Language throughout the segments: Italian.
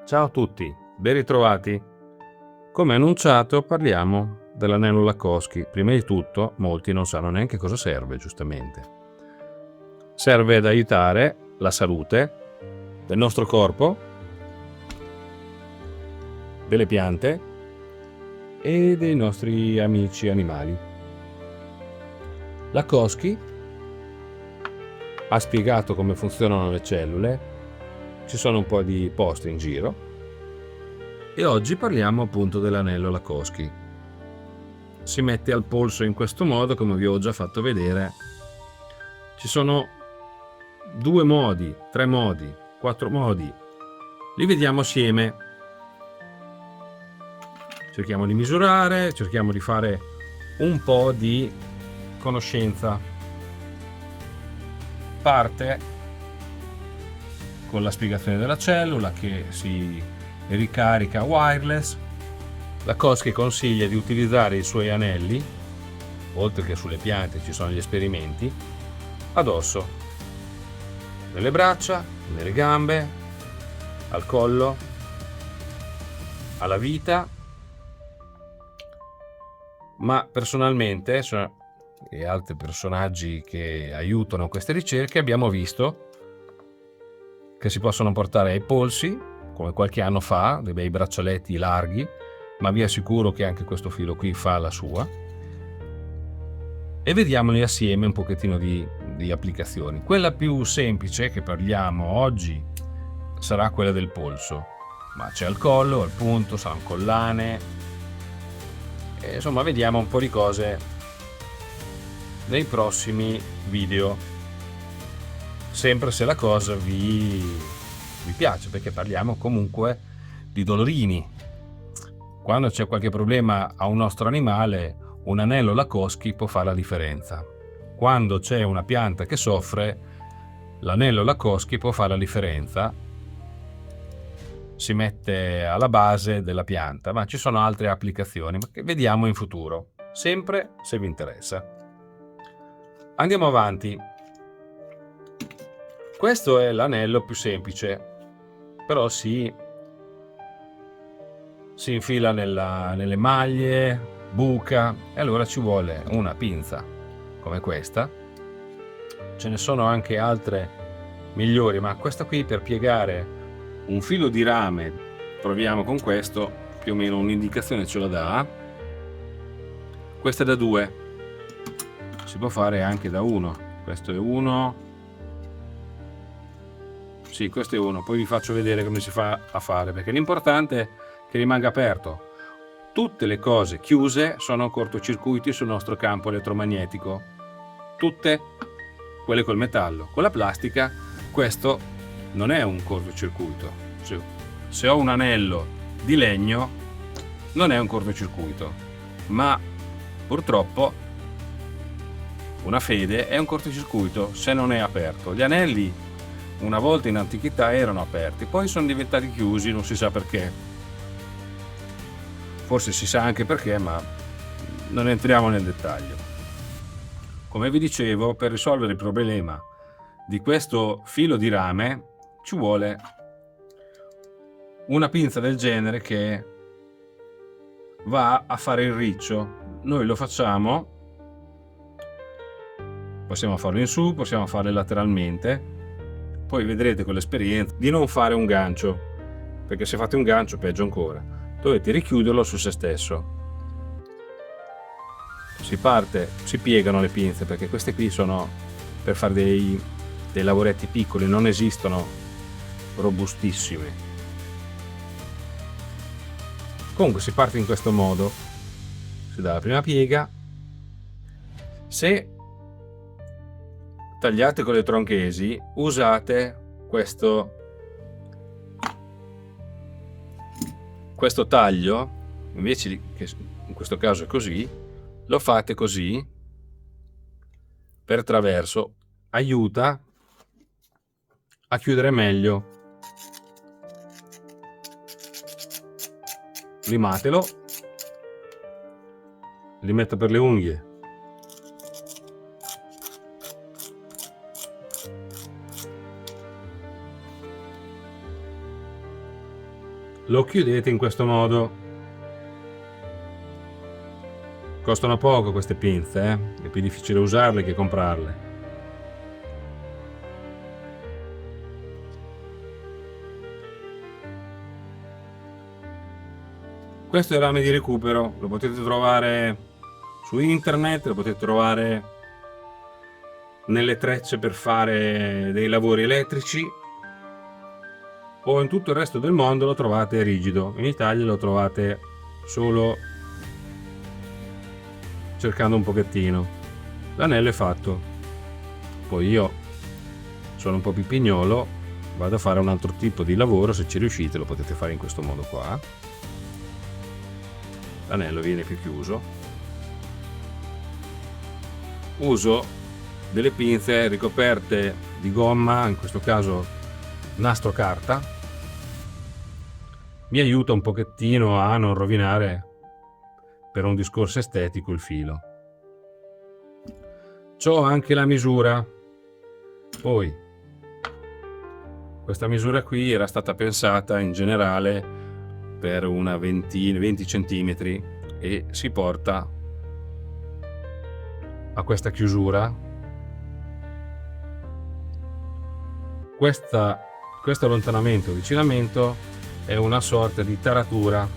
Ciao a tutti, ben ritrovati. Come annunciato parliamo dell'anello Lakhovsky. Prima di tutto, molti non sanno neanche cosa serve, giustamente. Serve ad aiutare la salute del nostro corpo, delle piante e dei nostri amici animali. Lakhovsky ha spiegato come funzionano le cellule, ci sono un po' di post in giro e oggi parliamo appunto dell'anello Lakhovsky. Si mette al polso in questo modo, come vi ho già fatto vedere. Ci sono 2 modi, 3 modi, 4 modi. Li vediamo assieme. Cerchiamo di misurare, cerchiamo di fare un po' di conoscenza. Parte con la spiegazione della cellula che si ricarica wireless. Lakhovsky consiglia di utilizzare i suoi anelli, oltre che sulle piante ci sono gli esperimenti, addosso, nelle braccia, nelle gambe, al collo, alla vita, ma personalmente e altri personaggi che aiutano queste ricerche abbiamo visto che si possono portare ai polsi, come qualche anno fa, dei bei braccialetti larghi, ma vi assicuro che anche questo filo qui fa la sua. E vediamoli assieme un pochettino di applicazioni. Quella più semplice che parliamo oggi sarà quella del polso, ma c'è al collo, al punto, saranno collane, e insomma vediamo un po' di cose nei prossimi video, sempre se la cosa vi piace, perché parliamo comunque di dolorini. Quando c'è qualche problema a un nostro animale, un anello Lakhovsky può fare la differenza. Quando c'è una pianta che soffre, l'anello Lakhovsky può fare la differenza. Si mette alla base della pianta, ma ci sono altre applicazioni che vediamo in futuro, sempre se vi interessa. Andiamo avanti. Questo è l'anello più semplice, però si infila nelle maglie, buca, e allora ci vuole una pinza come questa. Ce ne sono anche altre migliori, ma questa qui per piegare un filo di rame, proviamo con questo, più o meno un'indicazione ce la dà. Questa è da 2, si può fare anche da 1. Questo è 1, sì, questo è 1, poi vi faccio vedere come si fa a fare, perché l'importante è che rimanga aperto. Tutte le cose chiuse sono cortocircuiti sul nostro campo elettromagnetico, tutte quelle col metallo. Con la plastica questo non è un cortocircuito. Se ho un anello di legno non è un cortocircuito, ma purtroppo una fede è un cortocircuito se non è aperto. Gli anelli una volta in antichità erano aperti, poi sono diventati chiusi, non si sa perché. Forse si sa anche perché, ma non entriamo nel dettaglio. Come vi dicevo, per risolvere il problema di questo filo di rame ci vuole una pinza del genere che va a fare il riccio. Noi lo facciamo, possiamo farlo in su, possiamo farlo lateralmente, poi vedrete con l'esperienza di non fare un gancio, perché se fate un gancio peggio ancora. Dovete richiuderlo su se stesso. Si piegano le pinze, perché queste qui sono per fare dei lavoretti piccoli, non esistono robustissimi. Comunque si parte in questo modo, si dà la prima piega. Se tagliate con le tronchesi, usate questo taglio, invece che in questo caso è così, lo fate così per traverso, aiuta a chiudere meglio. Limatelo, li metto per le unghie. lo chiudete in questo modo. Costano poco queste pinze, è più difficile usarle che comprarle. Questo è il rame di recupero, lo potete trovare su internet, lo potete trovare nelle trecce per fare dei lavori elettrici, o in tutto il resto del mondo lo trovate rigido. In Italia lo trovate solo cercando un pochettino. L'anello è fatto. Poi io sono un po' più pignolo, vado a fare un altro tipo di lavoro. Se ci riuscite lo potete fare in questo modo qua. L'anello viene più chiuso. Uso delle pinze ricoperte di gomma, in questo caso nastro carta. Mi aiuta un pochettino a non rovinare, per un discorso estetico, il filo. C'ho anche la misura. Poi questa misura qui era stata pensata in generale per una 20 centimetri e si porta a questa chiusura. Questo allontanamento e avvicinamento è una sorta di taratura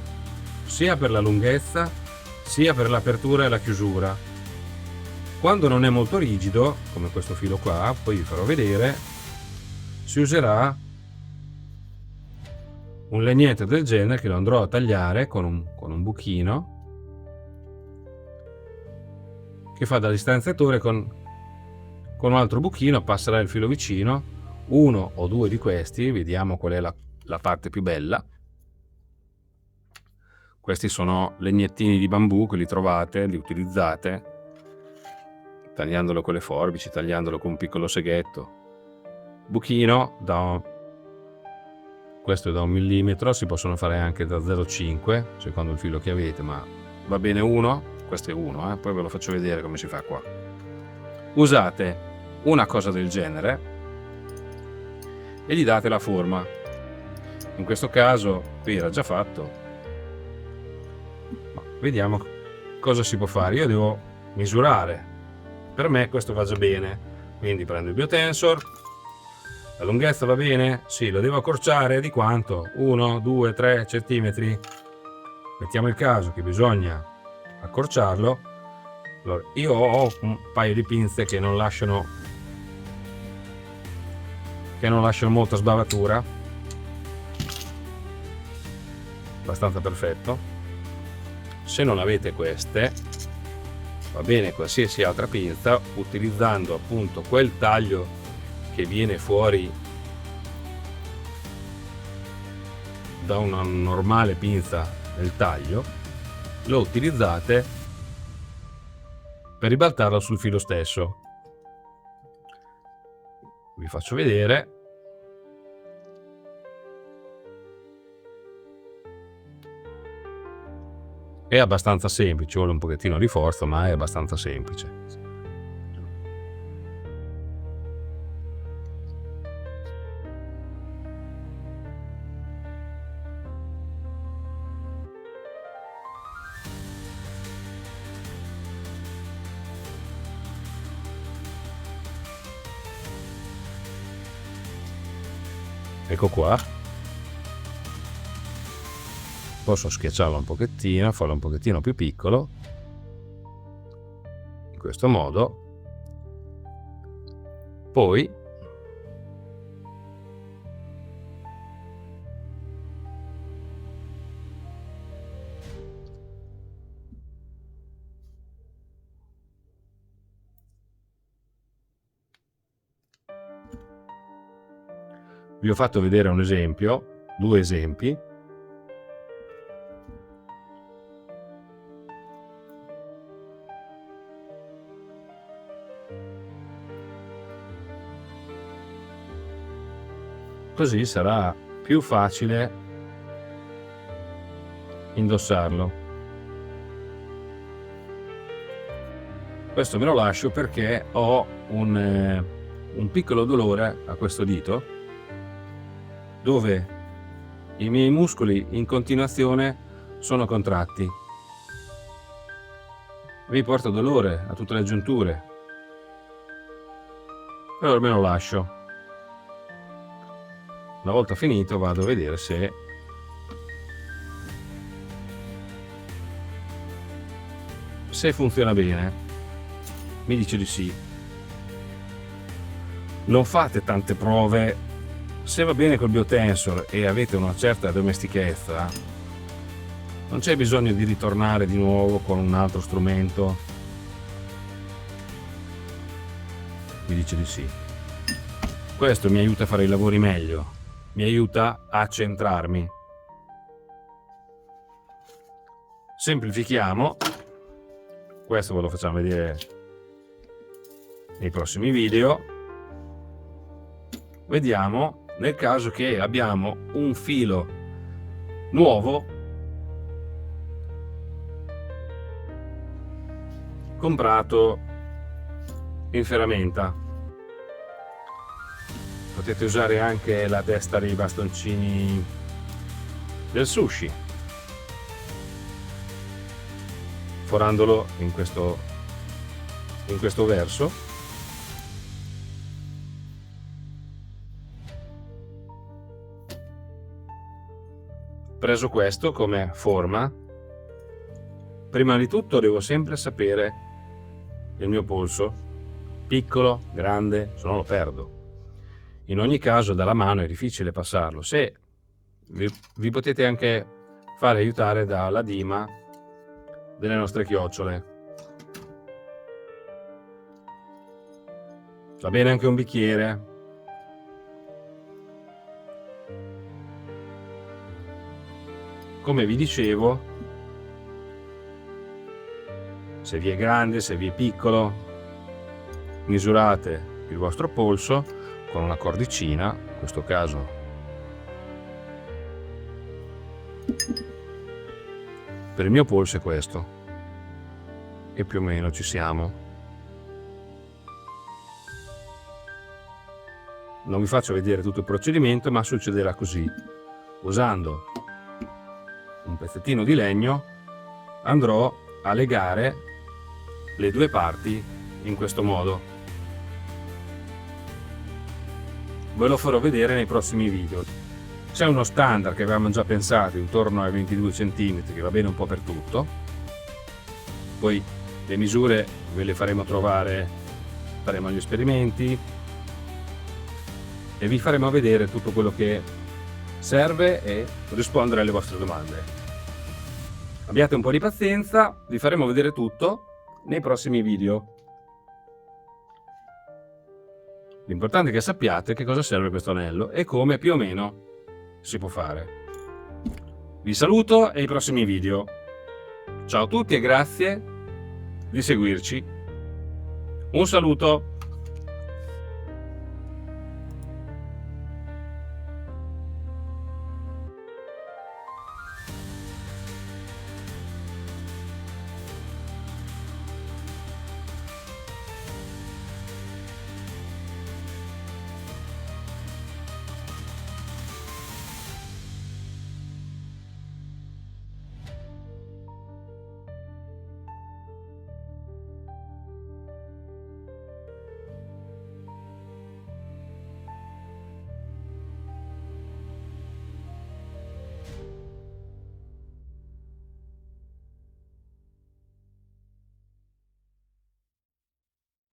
sia per la lunghezza sia per l'apertura e la chiusura. Quando non è molto rigido, come questo filo qua, poi vi farò vedere, si userà un legnetto del genere che lo andrò a tagliare con un buchino che fa da distanziatore. Con un altro buchino passerà il filo vicino, uno o due di questi, vediamo qual è la parte più bella. Questi sono legnettini di bambù che li trovate, li utilizzate tagliandolo con le forbici, tagliandolo con un piccolo seghetto. Buchino questo è da 1 mm, si possono fare anche da 0,5 secondo il filo che avete, ma va bene uno. Questo è uno, poi ve lo faccio vedere come si fa qua. Usate una cosa del genere e gli date la forma. In questo caso qui era già fatto, ma vediamo cosa si può fare. Io devo misurare, per me questo va già bene, quindi prendo il biotensor. La lunghezza va bene? Sì, lo devo accorciare di quanto? 1, 2, 3 centimetri. Mettiamo il caso che bisogna accorciarlo. Allora, io ho un paio di pinze che non lasciano molta sbavatura, abbastanza perfetto. Se non avete queste, va bene qualsiasi altra pinza, utilizzando appunto quel taglio che viene fuori da una normale pinza del taglio, lo utilizzate per ribaltarlo sul filo stesso. Vi faccio vedere. È abbastanza semplice, vuole un pochettino di forza, ma è abbastanza semplice. Ecco qua. Posso schiacciarlo un pochettino, farlo un pochettino più piccolo, in questo modo. Poi vi ho fatto vedere un esempio, 2 esempi. Così sarà più facile indossarlo. Questo me lo lascio perché ho un piccolo dolore a questo dito, dove i miei muscoli in continuazione sono contratti. Mi porta dolore a tutte le giunture, però me lo lascio. Una volta finito vado a vedere se funziona bene. Mi dice di sì. Non fate tante prove. Se va bene col biotensor e avete una certa domestichezza, non c'è bisogno di ritornare di nuovo con un altro strumento. Mi dice di sì. Questo mi aiuta a fare i lavori meglio, mi aiuta a centrarmi. Semplifichiamo. Questo ve lo facciamo vedere nei prossimi video. Vediamo nel caso che abbiamo un filo nuovo comprato in ferramenta. Potete usare anche la testa dei bastoncini del sushi, forandolo in questo verso. Preso questo come forma, prima di tutto devo sempre sapere il mio polso, piccolo, grande, se no lo perdo. In ogni caso dalla mano è difficile passarlo. Se vi potete anche fare aiutare dalla dima delle nostre chiocciole. Va bene anche un bicchiere. Come vi dicevo, se vi è grande, se vi è piccolo, misurate il vostro polso con una cordicina, in questo caso per il mio polso è questo, e più o meno ci siamo. Non vi faccio vedere tutto il procedimento, ma succederà così. Usando un pezzettino di legno andrò a legare le due parti in questo modo. Ve lo farò vedere nei prossimi video. C'è uno standard che avevamo già pensato intorno ai 22 cm che va bene un po' per tutto. Poi le misure ve le faremo trovare, faremo gli esperimenti e vi faremo vedere tutto quello che serve e rispondere alle vostre domande. Abbiate un po' di pazienza, vi faremo vedere tutto nei prossimi video. L'importante è che sappiate che cosa serve questo anello e come più o meno si può fare. Vi saluto e ai prossimi video. Ciao a tutti e grazie di seguirci. Un saluto!